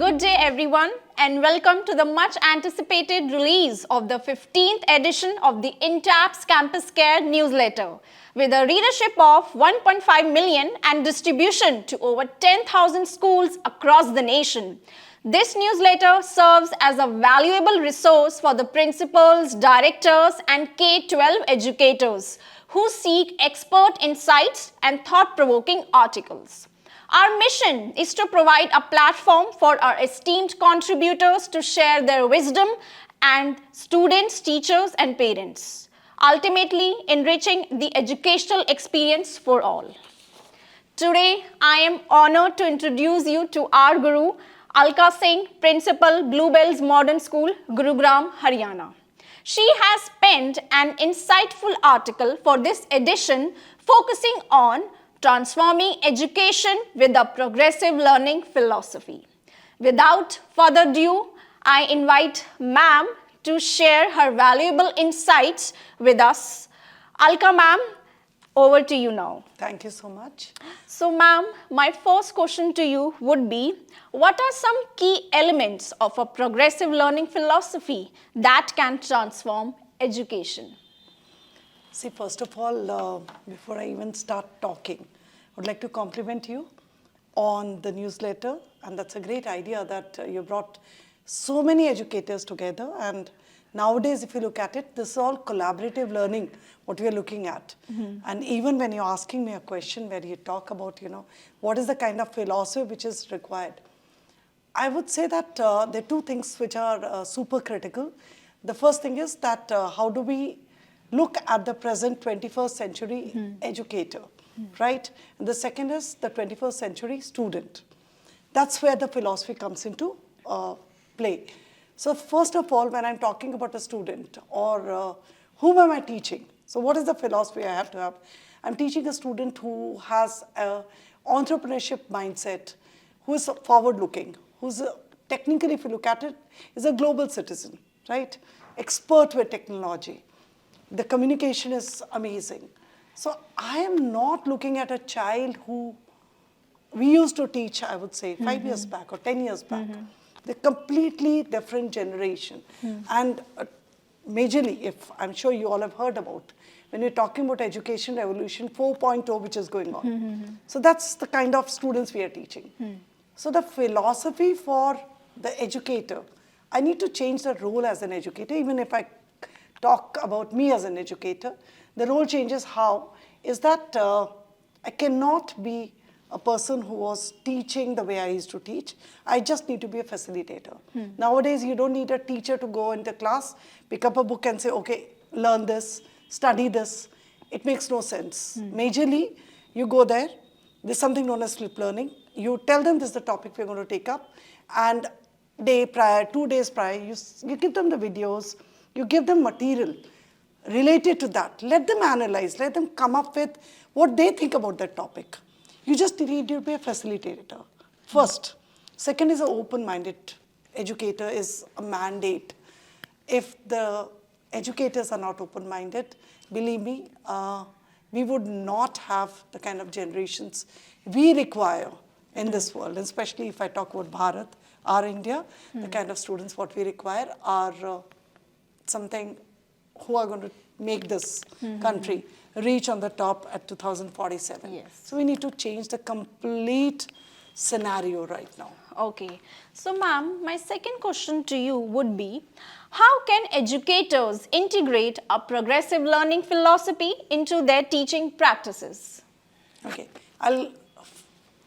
Good day everyone and welcome to the much anticipated release of the 15th edition of the INTAP's Campus Care newsletter with a readership of 1.5 million and distribution to over 10,000 schools across the nation. This newsletter serves as a valuable resource for the principals, directors and K-12 educators who seek expert insights and thought-provoking articles. Our mission is to provide a platform for our esteemed contributors to share their wisdom and students, teachers and parents, ultimately enriching the educational experience for all. Today, I am honored to introduce you to our Guru, Alka Singh, Principal, Bluebells Modern School, Gurugram, Haryana. She has penned an insightful article for this edition focusing on transforming education with a progressive learning philosophy. Without further ado, I invite ma'am to share her valuable insights with us. Alka ma'am, over to you now. Thank you so much. So ma'am, my first question to you would be, what are some key elements of a progressive learning philosophy that can transform education? See, first of all, before I even start talking, I would like to compliment you on the newsletter, and that's a great idea that you brought so many educators together. And nowadays, if you look at it, this is all collaborative learning, what we are looking at. And even when you're asking me a question where you talk about, what is the kind of philosophy which is required, I would say that there are two things which are super critical. The first thing is that how do we look at the present 21st century educator, right? And the second is the 21st century student. That's where the philosophy comes into play. So first of all, when I'm talking about a student or whom am I teaching? So what is the philosophy I have to have? I'm teaching a student who has an entrepreneurship mindset, who is forward-looking, who's technically, if you look at it, is a global citizen, right? Expert with technology. The communication is amazing. So I am not looking at a child who we used to teach, I would say, 5 years back or 10 years back. They're completely different generation. And majorly, if I'm sure you all have heard about, when we're talking about education revolution 4.0, which is going on. So that's the kind of students we are teaching. So the philosophy for the educator, I need to change the role as an educator, even if I talk about me as an educator. The role changes how is that I cannot be a person who was teaching the way I used to teach. I just need to be a facilitator. Nowadays, you don't need a teacher to go into class, pick up a book and say, okay, learn this, study this. It makes no sense. Majorly, you go there, there's something known as flip learning. You tell them this is the topic we're going to take up, and day prior, 2 days prior, you give them the videos, you give them material related to that. Let them analyze, let them come up with what they think about that topic. You just need to be a facilitator, first. Second is an open-minded educator is a mandate. If the educators are not open-minded, believe me, we would not have the kind of generations we require in this world, especially if I talk about Bharat, our India, the kind of students what we require are something who are going to make this country reach on the top at 2047. Yes. So we need to change the complete scenario right now. Okay. So ma'am, my second question to you would be, how can educators integrate a progressive learning philosophy into their teaching practices? Okay. I'll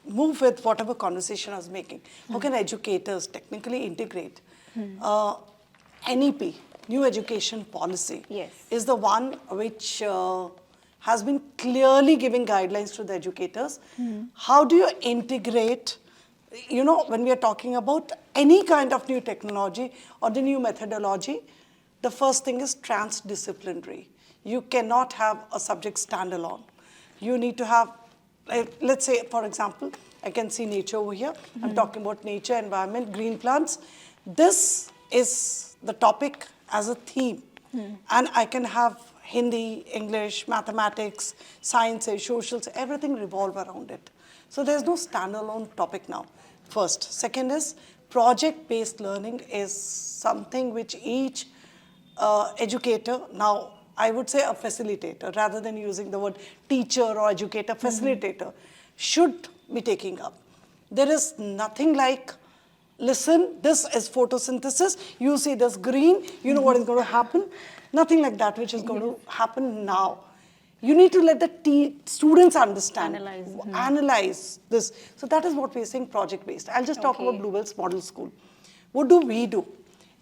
move with whatever conversation I was making. How can educators technically integrate? NEP, New Education Policy, is the one which has been clearly giving guidelines to the educators. How do you integrate, when we are talking about any kind of new technology or the new methodology, the first thing is transdisciplinary. You cannot have a subject standalone. You need to have, let's say, for example, I can see nature over here. I'm talking about nature, environment, green plants. This is the topic as a theme. And I can have Hindi, English, mathematics, sciences, socials, everything revolve around it. So there's no standalone topic now. First. Second is project-based learning is something which each educator, now I would say a facilitator, rather than using the word teacher or educator, facilitator, should be taking up. There is nothing like, listen, this is photosynthesis, you see this green, you know what is going to happen. Nothing like that which is going to happen now. You need to let the students understand, analyze this. So that is what we are saying project-based. I'll just talk about Bluebell's Model School. What do we do?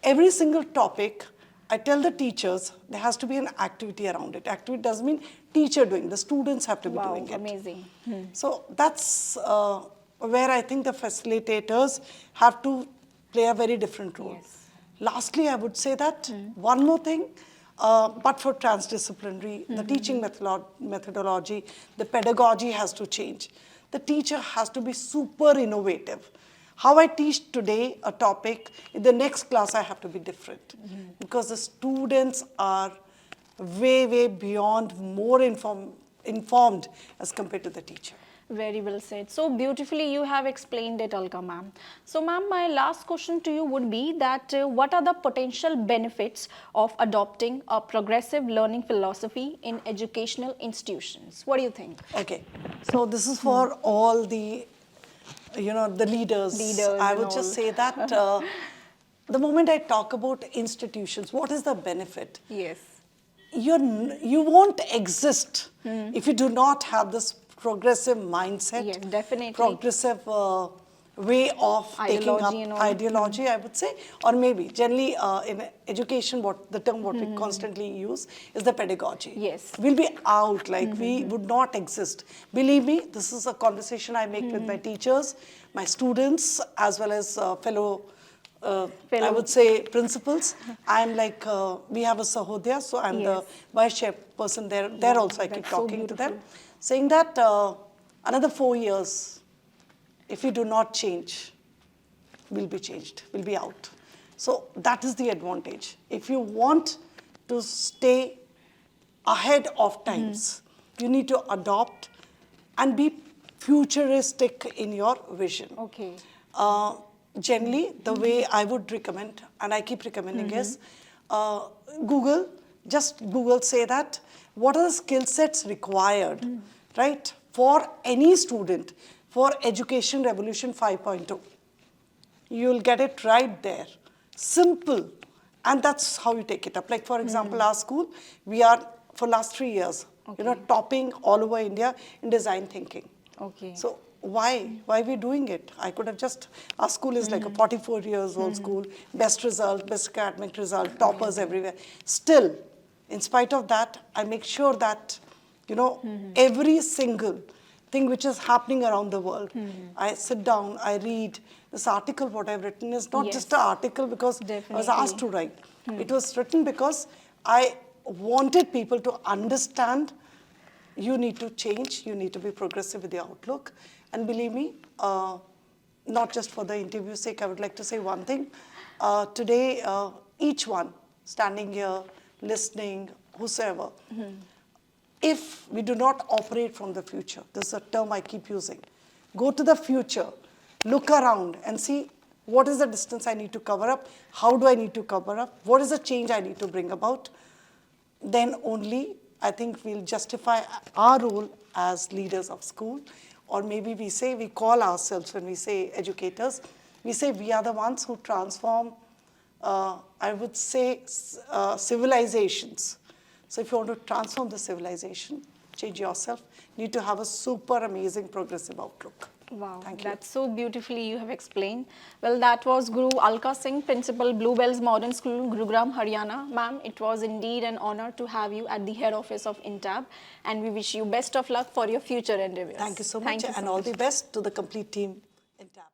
Every single topic, I tell the teachers, there has to be an activity around it. Activity doesn't mean teacher doing, the students have to be doing it. Amazing. So that's where I think the facilitators have to play a very different role. Yes. Lastly, I would say that one more thing, but for transdisciplinary, the teaching methodology, the pedagogy has to change. The teacher has to be super innovative. How I teach today a topic, in the next class I have to be different. Because the students are way, way beyond, more informed as compared to the teacher. Very well said. So beautifully you have explained it, Alka ma'am. So ma'am, my last question to you would be that what are the potential benefits of adopting a progressive learning philosophy in educational institutions? What do you think? Okay, so this is for all the, the leaders. I would just say that the moment I talk about institutions, what is the benefit? Yes. You won't exist if you do not have this progressive mindset, yes, definitely. progressive way of taking up ideology, I would say, or maybe generally in education, the term we constantly use is the pedagogy. Yes. We'll be out, like we would not exist. Believe me, this is a conversation I make with my teachers, my students, as well as fellow I would say principals. I'm like, we have a Sahodya, so I'm the vice chairperson there. There also I keep talking to them, saying that another 4 years, if we do not change, we'll be changed, we'll be out. So that is the advantage. If you want to stay ahead of times, you need to adopt and be futuristic in your vision. Okay. Generally, the way I would recommend, and I keep recommending is, Google, just Google say that, what are the skill sets required, right, for any student for Education Revolution 5.0? You'll get it right there. Simple. And that's how you take it up. Like, for example, our school, we are, for last 3 years, topping all over India in design thinking. Okay. So why are we doing it? I could have just, our school is like a 44 years old school, best result, best academic result, toppers everywhere. Still, in spite of that, I make sure that, every single thing which is happening around the world, I sit down, I read. This article, what I've written is not just an article because I was asked to write. It was written because I wanted people to understand you need to change, you need to be progressive with your outlook. And believe me, not just for the interview's sake, I would like to say one thing. Today, each one standing here, listening, whosoever, if we do not operate from the future, this is a term I keep using, go to the future, look around and see what is the distance I need to cover up, how do I need to cover up, what is the change I need to bring about, then only I think we'll justify our role as leaders of school. Or maybe we call ourselves, when we say educators, we say we are the ones who transform, I would say, civilizations. So if you want to transform the civilization, change yourself, you need to have a super amazing progressive outlook. Wow, Thank you. That's so beautifully you have explained. Well, that was Guru Alka Singh, Principal, Bluebell's Modern School, Gurugram, Haryana. Ma'am, it was indeed an honor to have you at the head office of INTAB, and we wish you best of luck for your future endeavors. Thank you so much, and all the best to the complete team INTAB.